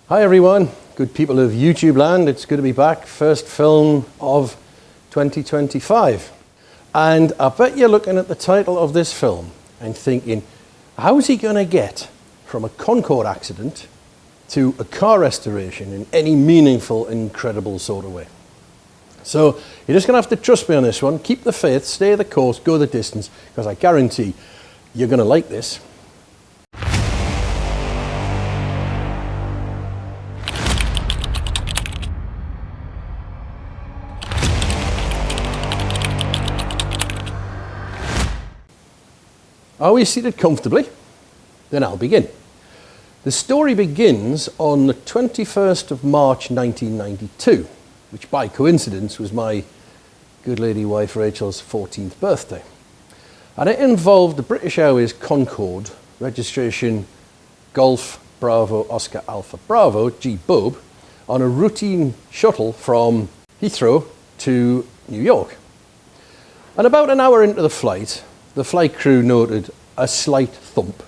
Hi everyone, good people of YouTube land, it's good to be back. First film of 2025. And I bet you're looking at the title of this film and thinking, how's he going to get from a Concorde accident to a car restoration in any meaningful, incredible sort of way? So you're just going to have to trust me on this one, keep the faith, stay the course, go the distance, because I guarantee you're going to like this. Are we seated comfortably? Then I'll begin. The story begins on the 21st of March 1992, which by coincidence was my good lady wife Rachel's 14th birthday. And it involved the British Airways Concorde, registration Golf Bravo Oscar Alpha Bravo, G Bob, on a routine shuttle from Heathrow to New York. And about an hour into the flight crew noted a slight thump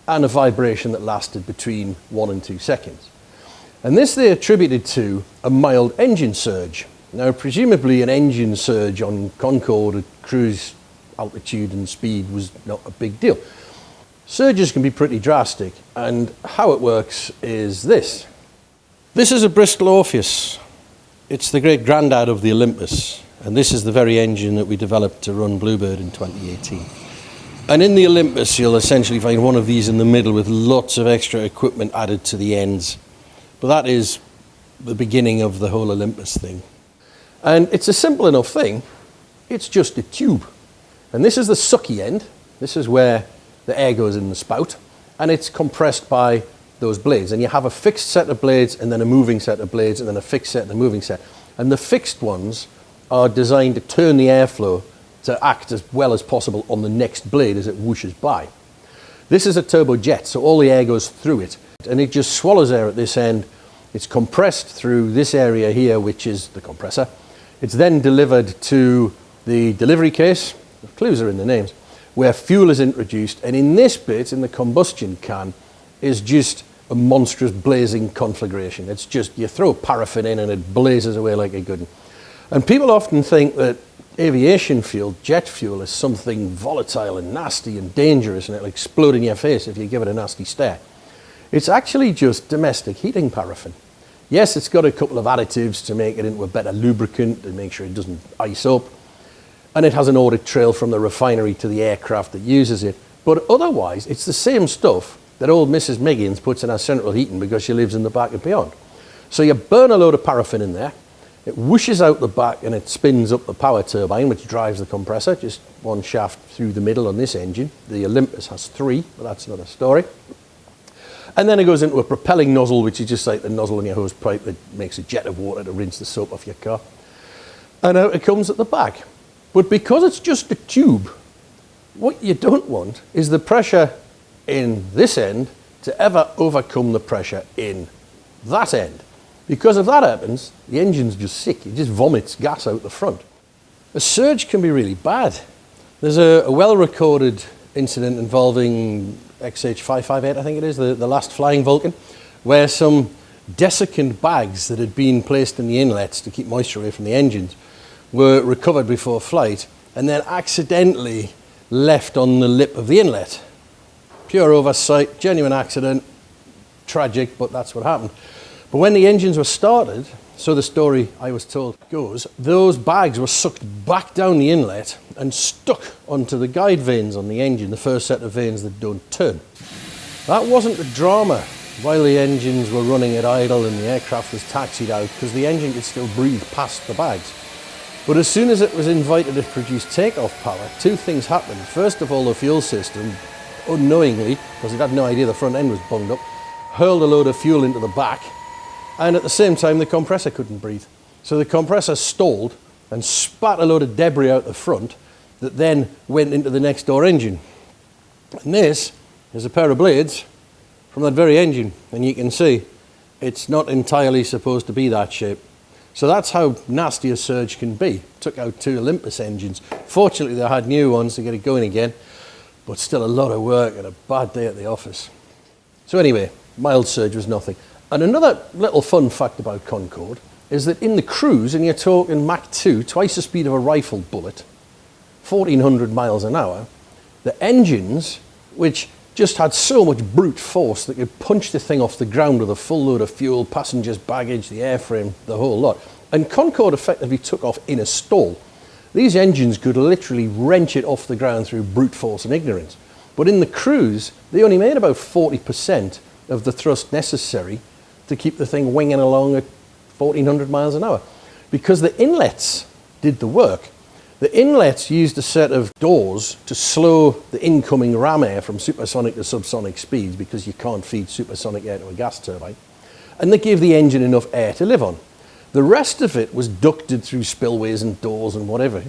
and a vibration that lasted between 1 and 2 seconds. And this they attributed to a mild engine surge. Now, presumably an engine surge on Concorde at cruise altitude and speed was not a big deal. Surges can be pretty drastic, and how it works is this. This is a Bristol Orpheus. It's the great granddad of the Olympus. And this is the very engine that we developed to run Bluebird in 2018. And in the Olympus, you'll essentially find one of these in the middle with lots of extra equipment added to the ends. But that is the beginning of the whole Olympus thing. And it's a simple enough thing. It's just a tube. And this is the sucky end. This is where the air goes in the spout. And it's compressed by those blades. And you have a fixed set of blades and then a moving set of blades and then a fixed set and a moving set. And the fixed ones are designed to turn the airflow to act as well as possible on the next blade as it whooshes by. This is a turbojet, so all the air goes through it, and it just swallows air at this end. It's compressed through this area here, which is the compressor. It's then delivered to the delivery case, the clues are in the names, where fuel is introduced, and in this bit, in the combustion can, is just a monstrous blazing conflagration. It's just, you throw paraffin in and it blazes away like a good one. And people often think that aviation fuel, jet fuel, is something volatile and nasty and dangerous and it'll explode in your face if you give it a nasty stare. It's actually just domestic heating paraffin. Yes, it's got a couple of additives to make it into a better lubricant and make sure it doesn't ice up. And it has an audit trail from the refinery to the aircraft that uses it. But otherwise, it's the same stuff that old Mrs. Miggins puts in her central heating because she lives in the back and beyond. So you burn a load of paraffin in there. It whooshes out the back and it spins up the power turbine, which drives the compressor, just one shaft through the middle on this engine. The Olympus has 3, but that's another story. And then it goes into a propelling nozzle, which is just like the nozzle in your hose pipe that makes a jet of water to rinse the soap off your car. And out it comes at the back. But because it's just a tube, what you don't want is the pressure in this end to ever overcome the pressure in that end. Because if that happens, the engine's just sick. It just vomits gas out the front. A surge can be really bad. There's a well-recorded incident involving XH558, I think it is, the last flying Vulcan, where some desiccant bags that had been placed in the inlets to keep moisture away from the engines were recovered before flight and then accidentally left on the lip of the inlet. Pure oversight, genuine accident, tragic, but that's what happened. But when the engines were started, so the story I was told goes, those bags were sucked back down the inlet and stuck onto the guide vanes on the engine, the first set of vanes that don't turn. That wasn't a drama while the engines were running at idle and the aircraft was taxied out, because the engine could still breathe past the bags. But as soon as it was invited to produce takeoff power, 2 things happened. First of all, the fuel system, unknowingly, because it had no idea the front end was bunged up, hurled a load of fuel into the back. And at the same time, the compressor couldn't breathe. So the compressor stalled and spat a load of debris out the front that then went into the next door engine. And this is a pair of blades from that very engine. And you can see it's not entirely supposed to be that shape. So that's how nasty a surge can be. Took out 2 Olympus engines. Fortunately, they had new ones to get it going again. but still a lot of work and a bad day at the office. So anyway, mild surge was nothing. And another little fun fact about Concorde is that in the cruise, and you're talking Mach 2, twice the speed of a rifle bullet, 1,400 miles an hour, the engines, which just had so much brute force that could punch the thing off the ground with a full load of fuel, passengers, baggage, the airframe, the whole lot. And Concorde effectively took off in a stall. These engines could literally wrench it off the ground through brute force and ignorance. But in the cruise, they only made about 40% of the thrust necessary to keep the thing winging along at 1,400 miles an hour. Because the inlets did the work. The inlets used a set of doors to slow the incoming ram air from supersonic to subsonic speeds, because you can't feed supersonic air to a gas turbine. And they gave the engine enough air to live on. The rest of it was ducted through spillways and doors and whatever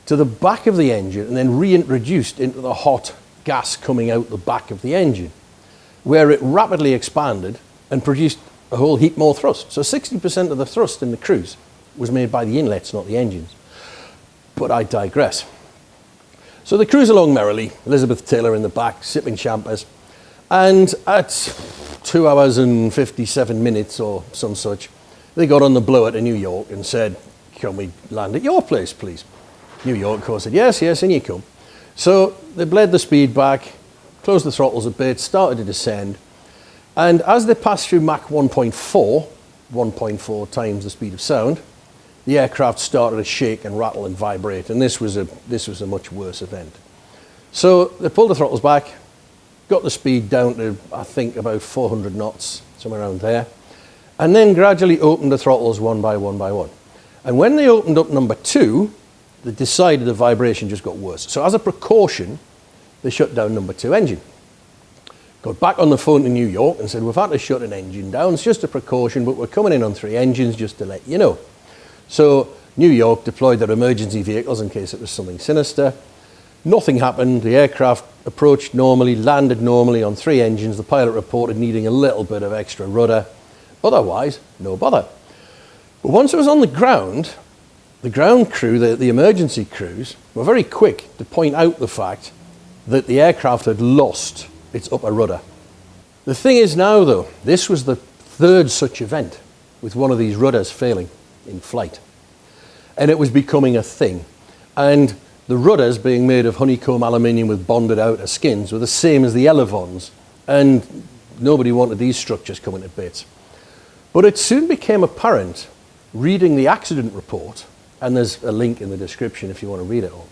to the back of the engine, and then reintroduced into the hot gas coming out the back of the engine, where it rapidly expanded and produced a whole heap more thrust. So 60% of the thrust in the cruise was made by the inlets, not the engines. But I digress. So they cruise along merrily, Elizabeth Taylor in the back, sipping champers, and at 2 hours and 57 minutes or some such, they got on the blower to New York and said, "Can we land at your place, please?" New York, of course, said, "Yes, yes, in you come." So they bled the speed back, closed the throttles a bit, started to descend, and as they passed through Mach 1.4 times the speed of sound, the aircraft started to shake and rattle and vibrate, and this was a much worse event. So they pulled the throttles back, got the speed down to, I think, about 400 knots, somewhere around there, and then gradually opened the throttles one by one by one. And when they opened up number 2, they decided the vibration just got worse. So as a precaution, they shut down number 2 engine. Got back on the phone to New York and said, "We've had to shut an engine down. It's just a precaution, but we're coming in on 3 engines just to let you know." So New York deployed their emergency vehicles in case it was something sinister. Nothing happened. The aircraft approached normally, landed normally on 3 engines. The pilot reported needing a little bit of extra rudder. Otherwise, no bother. But once it was on the ground crew, the emergency crews, were very quick to point out the fact that the aircraft had lost its upper rudder. The thing is now, though, this was the 3rd such event with one of these rudders failing in flight. And it was becoming a thing. And the rudders, being made of honeycomb aluminium with bonded outer skins, were the same as the elevons. And nobody wanted these structures coming to bits. But it soon became apparent, reading the accident report, and there's a link in the description if you want to read it all,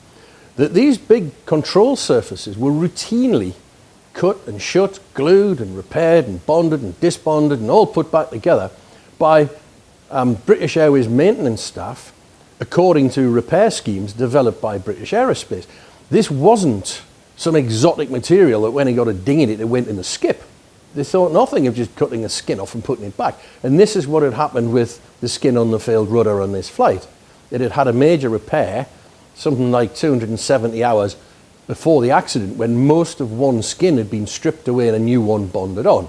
that these big control surfaces were routinely cut and shut, glued and repaired and bonded and disbonded and all put back together by British Airways maintenance staff according to repair schemes developed by British Aerospace. This wasn't some exotic material that when it got a ding in it, it went in the skip. They thought nothing of just cutting the skin off and putting it back. And this is what had happened with the skin on the failed rudder on this flight. It had had a major repair, something like 270 hours before the accident, when most of one skin had been stripped away and a new one bonded on.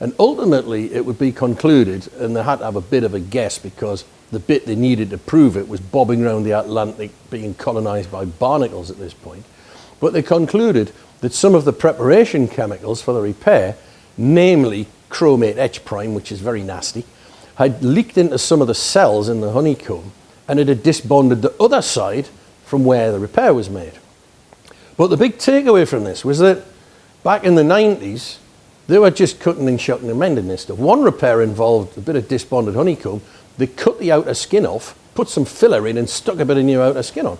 And ultimately it would be concluded, and they had to have a bit of a guess because the bit they needed to prove it was bobbing around the Atlantic being colonized by barnacles at this point. But they concluded that some of the preparation chemicals for the repair, namely chromate H prime, which is very nasty, had leaked into some of the cells in the honeycomb, and it had disbonded the other side from where the repair was made. But the big takeaway from this was that back in the 90s, they were just cutting and shutting and mending this stuff. One repair involved a bit of disbonded honeycomb. They cut the outer skin off, put some filler in, and stuck a bit of new outer skin on.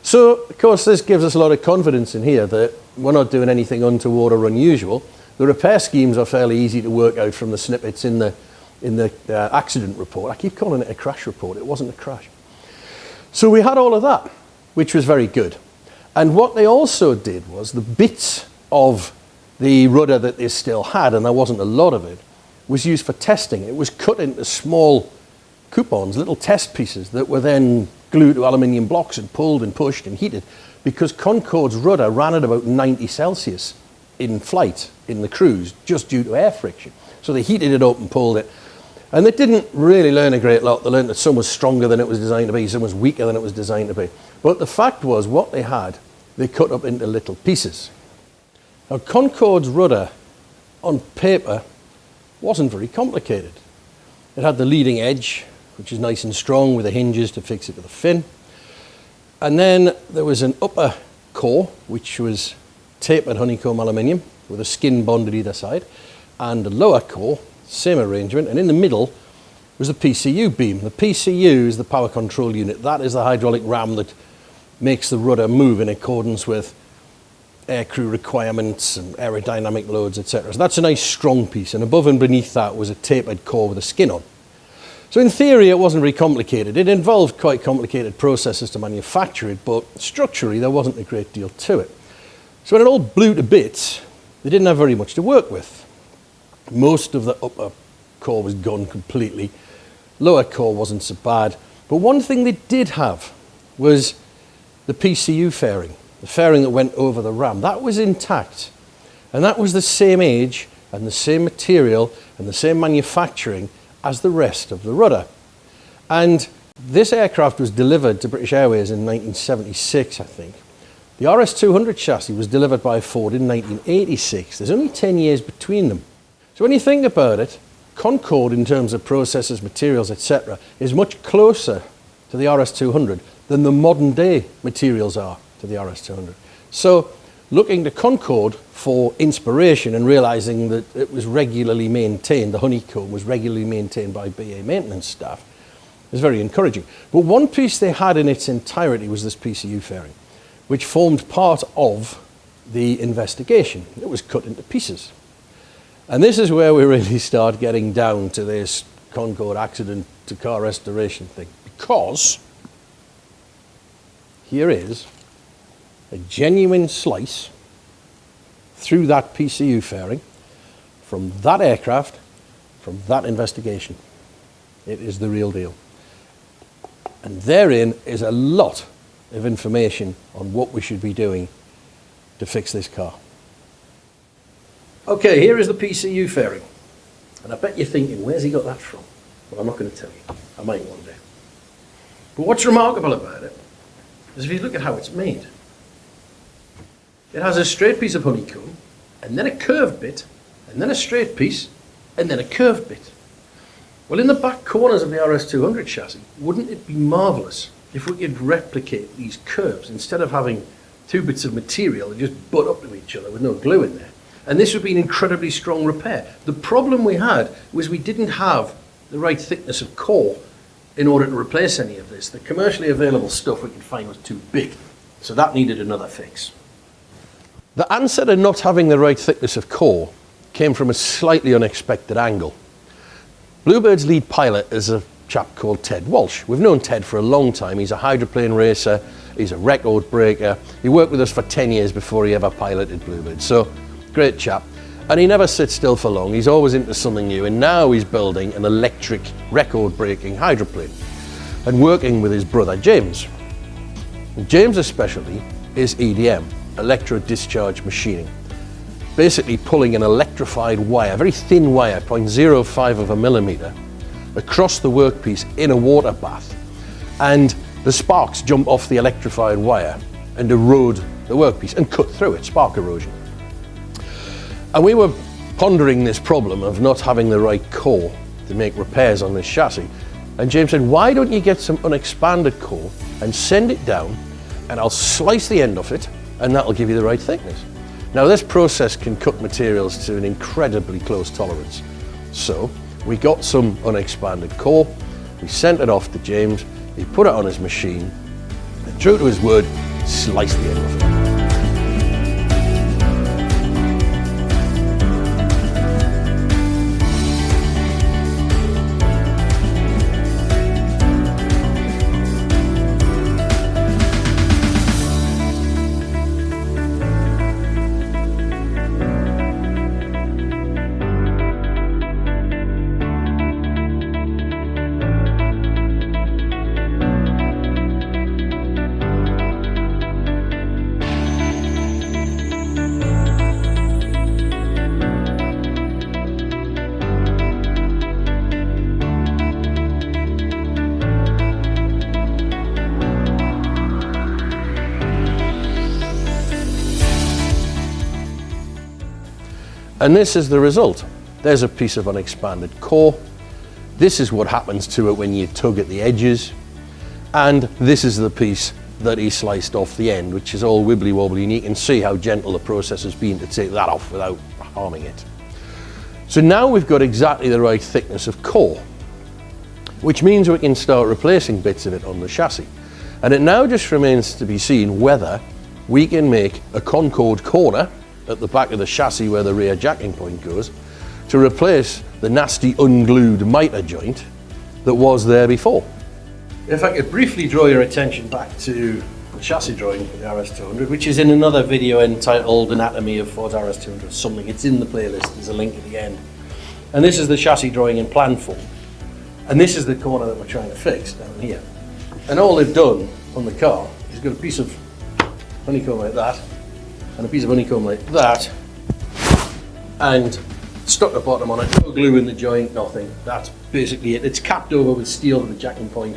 So, of course, this gives us a lot of confidence in here that we're not doing anything untoward or unusual. The repair schemes are fairly easy to work out from the snippets in the accident report. I keep calling it a crash report. It wasn't a crash. So we had all of that, which was very good. And what they also did was the bits of the rudder that they still had, and there wasn't a lot of it, was used for testing. It was cut into small coupons, little test pieces that were then glued to aluminium blocks and pulled and pushed and heated, because Concorde's rudder ran at about 90 Celsius in flight, in the cruise, just due to air friction. So they heated it up and pulled it. And they didn't really learn a great lot. They learned that some was stronger than it was designed to be, some was weaker than it was designed to be. But the fact was, what they had, they cut up into little pieces. Now, Concorde's rudder, on paper, wasn't very complicated. It had the leading edge, which is nice and strong with the hinges to fix it to the fin. And then there was an upper core, which was tapered honeycomb aluminium with a skin bonded either side, and a lower core, same arrangement, and in the middle was the PCU beam. The PCU is the power control unit. That is the hydraulic ram that makes the rudder move in accordance with aircrew requirements and aerodynamic loads, etc. So that's a nice strong piece, and above and beneath that was a tapered core with a skin on. So in theory it wasn't very complicated. It involved quite complicated processes to manufacture it, but structurally there wasn't a great deal to it. So when it all blew to bits, they didn't have very much to work with. Most of the upper core was gone completely. Lower core wasn't so bad, but one thing they did have was the PCU fairing. The fairing that went over the ram, that was intact. And that was the same age and the same material and the same manufacturing as the rest of the rudder. And this aircraft was delivered to British Airways in 1976, I think. The RS200 chassis was delivered by Ford in 1986. There's only 10 years between them. So when you think about it, Concorde in terms of processes, materials, etc., is much closer to the RS200 than the modern day materials are to the RS200. So looking to Concorde for inspiration and realizing that it was regularly maintained, the honeycomb was regularly maintained by BA maintenance staff, is very encouraging. But one piece they had in its entirety was this PCU fairing, which formed part of the investigation. It was cut into pieces. And this is where we really start getting down to this Concorde accident to car restoration thing, because here is a genuine slice through that PCU fairing from that aircraft, from that investigation. It is the real deal. And therein is a lot of information on what we should be doing to fix this car. Okay, here is the PCU fairing. And I bet you're thinking, where's he got that from? Well, I'm not going to tell you. I might one day. But what's remarkable about it is if you look at how it's made. It has a straight piece of honeycomb, and then a curved bit, and then a straight piece, and then a curved bit. Well, in the back corners of the RS200 chassis, wouldn't it be marvellous if we could replicate these curves instead of having two bits of material that just butt up to each other with no glue in there? And this would be an incredibly strong repair. The problem we had was we didn't have the right thickness of core in order to replace any of this. The commercially available stuff we could find was too big, so that needed another fix. The answer to not having the right thickness of core came from a slightly unexpected angle. Bluebird's lead pilot is a chap called Ted Walsh. We've known Ted for a long time. He's a hydroplane racer, he's a record breaker. He worked with us for 10 years before he ever piloted Bluebird. So, great chap. And he never sits still for long. He's always into something new. And now he's building an electric record-breaking hydroplane and working with his brother James. And James's specialty is EDM, electro-discharge machining. Basically pulling an electrified wire, very thin wire, 0.05 of a millimeter, across the workpiece in a water bath. And the sparks jump off the electrified wire and erode the workpiece and cut through it, spark erosion. And we were pondering this problem of not having the right core to make repairs on this chassis. And James said, why don't you get some unexpanded core and send it down, and I'll slice the end off it, and that'll give you the right thickness. Now this process can cut materials to an incredibly close tolerance. So we got some unexpanded core, we sent it off to James, he put it on his machine, and true to his word, sliced the end off it. And this is the result. There's a piece of unexpanded core. This is what happens to it when you tug at the edges. And this is the piece that he sliced off the end, which is all wibbly wobbly, and you can see how gentle the process has been to take that off without harming it. So now we've got exactly the right thickness of core, which means we can start replacing bits of it on the chassis. And it now just remains to be seen whether we can make a Concorde corner at the back of the chassis where the rear jacking point goes to replace the nasty unglued mitre joint that was there before. If I could briefly draw your attention back to the chassis drawing for the RS200, which is in another video entitled Anatomy of Ford's RS200 something. It's in the playlist, there's a link at the end. And this is the chassis drawing in plan form. And this is the corner that we're trying to fix down here. And all they've done on the car is got a piece of honeycomb like that, and a piece of honeycomb like that, and stuck the bottom on it, no glue in the joint, nothing. That's basically it. It's capped over with steel to the jacking point.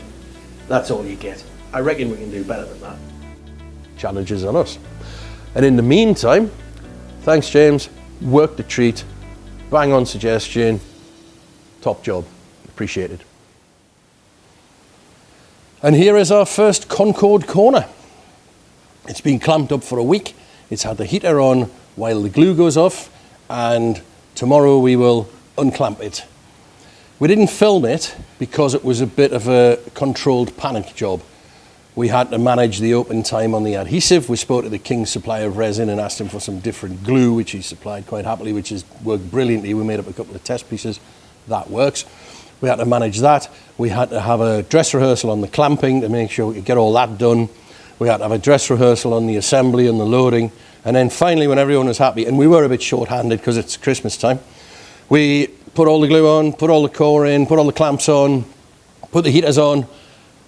That's all you get. I reckon we can do better than that. Challenges on us. And in the meantime, thanks James, worked a treat, bang on suggestion, top job, appreciated. And here is our first Concorde corner. It's been clamped up for a week. It's had the heater on while the glue goes off, and tomorrow we will unclamp it. We didn't film it because it was a bit of a controlled panic job. We had to manage the open time on the adhesive. We spoke to the King's supplier of resin and asked him for some different glue, which he supplied quite happily, which has worked brilliantly. We made up a couple of test pieces. That works. We had to manage that. We had to have a dress rehearsal on the clamping to make sure we could get all that done. We had to have a dress rehearsal on the assembly and the loading. And then finally, when everyone was happy, and we were a bit short-handed because it's Christmas time, we put all the glue on, put all the core in, put all the clamps on, put the heaters on,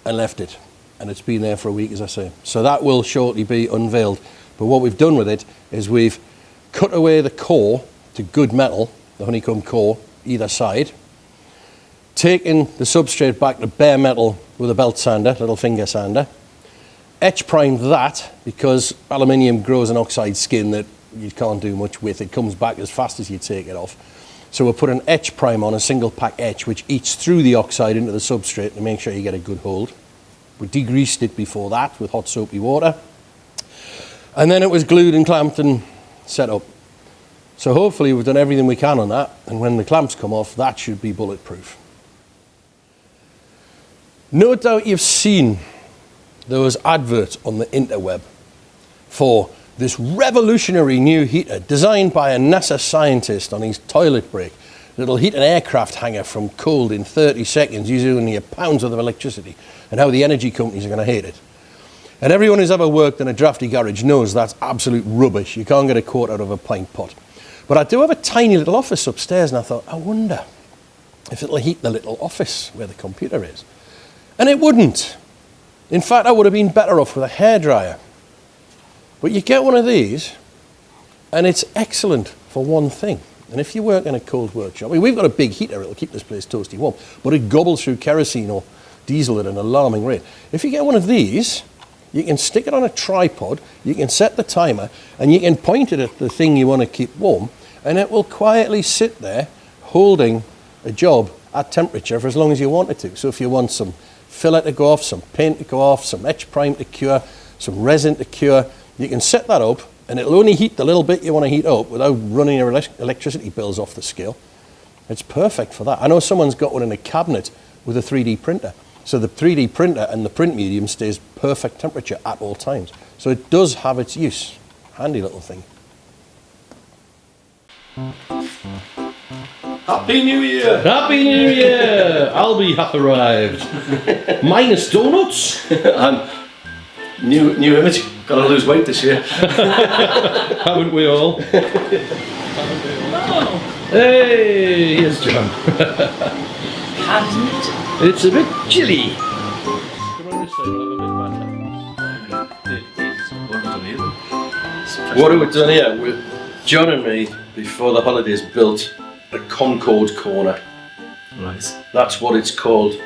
and left it. And it's been there for a week, as I say. So that will shortly be unveiled. But what we've done with it is we've cut away the core to good metal, the honeycomb core, either side, taken the substrate back to bare metal with a belt sander, little finger sander, etch primed that because aluminium grows an oxide skin that you can't do much with. It comes back as fast as you take it off. So we'll put an etch prime on, a single pack etch, which eats through the oxide into the substrate to make sure you get a good hold. We degreased it before that with hot soapy water. And then it was glued and clamped and set up. So hopefully we've done everything we can on that, and when the clamps come off, that should be bulletproof. No doubt you've seen those adverts on the interweb for this revolutionary new heater designed by a NASA scientist on his toilet break that'll heat an aircraft hangar from cold in 30 seconds using only pounds worth of electricity, and how the energy companies are going to hate it. And everyone who's ever worked in a drafty garage knows that's absolute rubbish. You can't get a quart out of a pint pot. But I do have a tiny little office upstairs, and I thought, I wonder if it'll heat the little office where the computer is. And it wouldn't. In fact, I would have been better off with a hairdryer. But you get one of these, and it's excellent for one thing. And if you work in a cold workshop, I mean, we've got a big heater, it'll keep this place toasty warm, but it gobbles through kerosene or diesel at an alarming rate. If you get one of these, you can stick it on a tripod, you can set the timer, and you can point it at the thing you want to keep warm, and it will quietly sit there holding a job at temperature for as long as you want it to. So if you want some filler to go off, some paint to go off, some etch prime to cure, some resin to cure, you can set that up, and it'll only heat the little bit you want to heat up without running your electricity bills off the scale. It's perfect for that. I know someone's got one in a cabinet with a 3D printer. So the 3D printer and the print medium stays perfect temperature at all times. So it does have its use. Handy little thing. Happy New Year! Happy New Year! Albie hath arrived. Minus donuts. New image. Gotta lose weight this year. Haven't we all? Oh. Hey, here's John. Hasn't It's a bit chilly. Come on this side, we'll have a bit better. What have we done here? John and me, before the holidays, built a Concorde corner. Right. That's what it's called.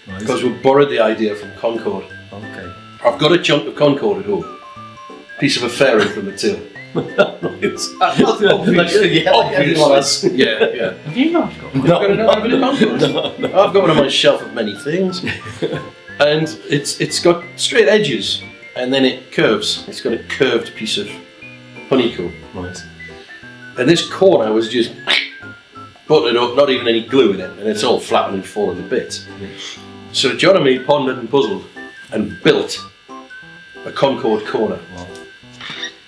Right. Because we borrowed the idea from Concorde. Okay. I've got a chunk of Concorde at home. Piece of a fairing from the till. Like everyone else. Yeah. Have you not got one? I've got one on my shelf of many things. And it's got straight edges, and then it curves. It's got a curved piece of honeycomb. Right. And this corner was just buttered up, not even any glue in it, and it's all flattened and fallen to bits. So John and me pondered and puzzled and built a Concorde corner. Wow.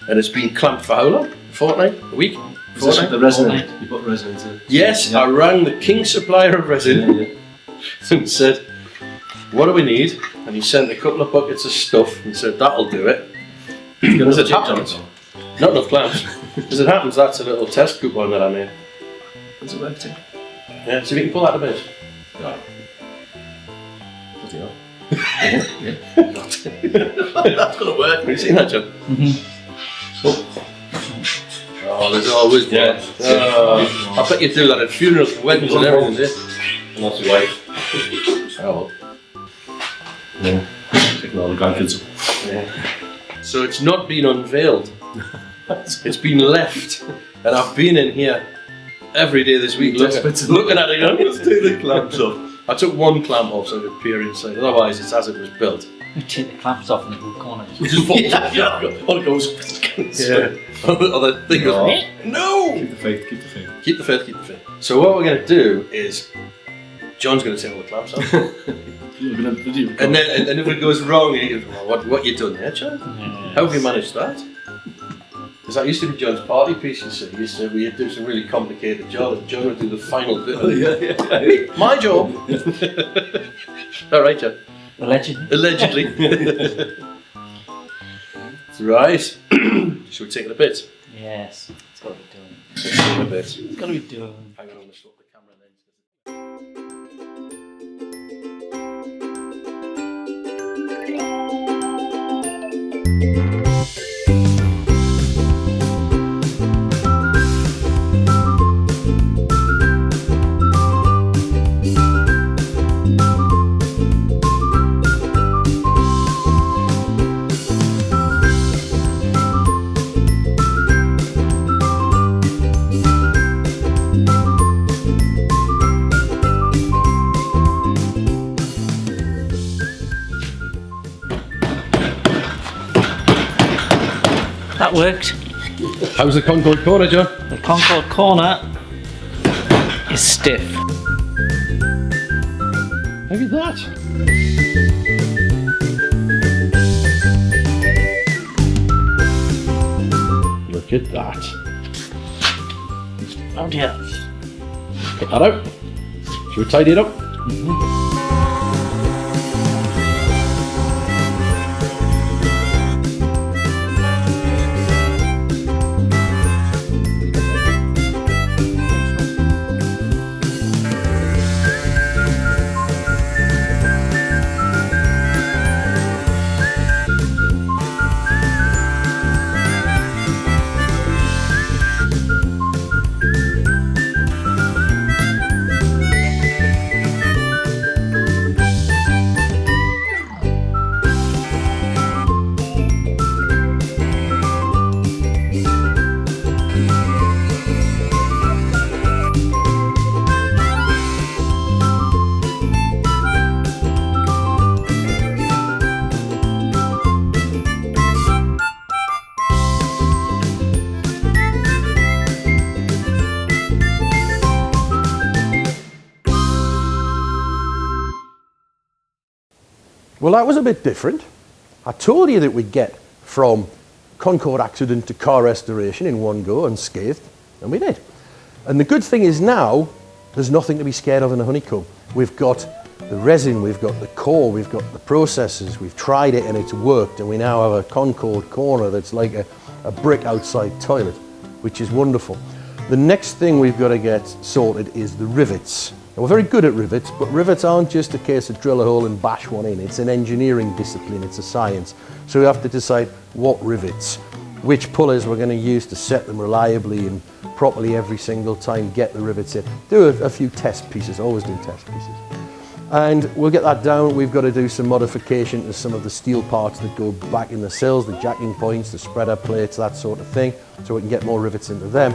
And it's been clamped for how long? A fortnight? A week? Is this with the resin? You put resin into it? Yes, Yeah. I rang the king supplier of resin Yeah. and said, what do we need? And he sent a couple of buckets of stuff and said, that'll do it. As it happens, not enough clamps. As it happens, that's a little test coupon that I made. Does it work too? Yeah, see if you can pull that a bit. Right. Bloody hell. That's gonna work. Have you seen that, John? Oh, there's always blood. I bet you do that at funerals and weddings and everything, do you? Not your wife. Oh, Yeah. Taking all the grandkids up. yeah. So it's not been unveiled. It's been left. And I've been in here every day this week looking at it going, let's take the clamps off. I took one clamp off so I could peer inside, otherwise it's as it was built. You take the clamps off in the blue corner. Just falls on it goes. Yeah. Or the thing goes, no! Keep the faith, keep the faith. Keep the faith, keep the faith. So what we're going to do is, John's going to take all the clamps off. You're gonna video record. And then and if it goes wrong, he goes, well, what you done there, John? How have you managed that? Because that used to be John's party piece, you see. We'd do some really complicated jobs, and John would do the final bit of it. My job! Alright, John. Allegedly. Allegedly. Right. Should we take it a bit? Yes. It's got to be done. Take it a bit. It's got to be done. Hang on, I'm going to swap the camera lens. That worked. How's the Concorde corner, John? The Concorde corner is stiff. Maybe that. Look at that. Oh dear. Get that out. Should we tidy it up? Well, that was a bit different. I told you that we'd get from Concorde accident to car restoration in one go unscathed, and we did. And the good thing is now, there's nothing to be scared of in a honeycomb. We've got the resin, we've got the core, we've got the processes, we've tried it and it's worked, and we now have a Concorde corner that's like a brick outside toilet, which is wonderful. The next thing we've got to get sorted is the rivets. Now, we're very good at rivets, but rivets aren't just a case of drill a hole and bash one in. It's an engineering discipline, it's a science. So we have to decide what rivets, which pullers we're going to use to set them reliably and properly every single time, get the rivets in. Do a few test pieces, always do test pieces. And we'll get that down. We've got to do some modification to some of the steel parts that go back in the sills, the jacking points, the spreader plates, that sort of thing, so we can get more rivets into them.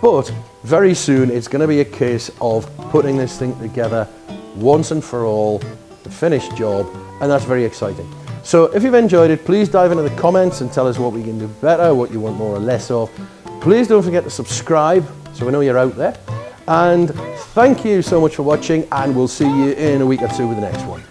But very soon it's going to be a case of putting this thing together once and for all, the finished job, and that's very exciting. So if you've enjoyed it, please dive into the comments and tell us what we can do better, what you want more or less of. Please don't forget to subscribe so we know you're out there. And thank you so much for watching, and we'll see you in a week or two with the next one.